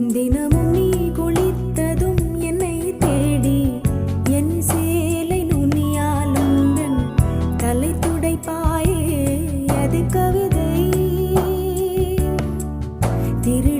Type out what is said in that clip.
தினமும் நீ குளித்ததும் என்னை தேடி என் சேலை நுனியாலும் தலை துடைப்பாயே அது கவிதை திரு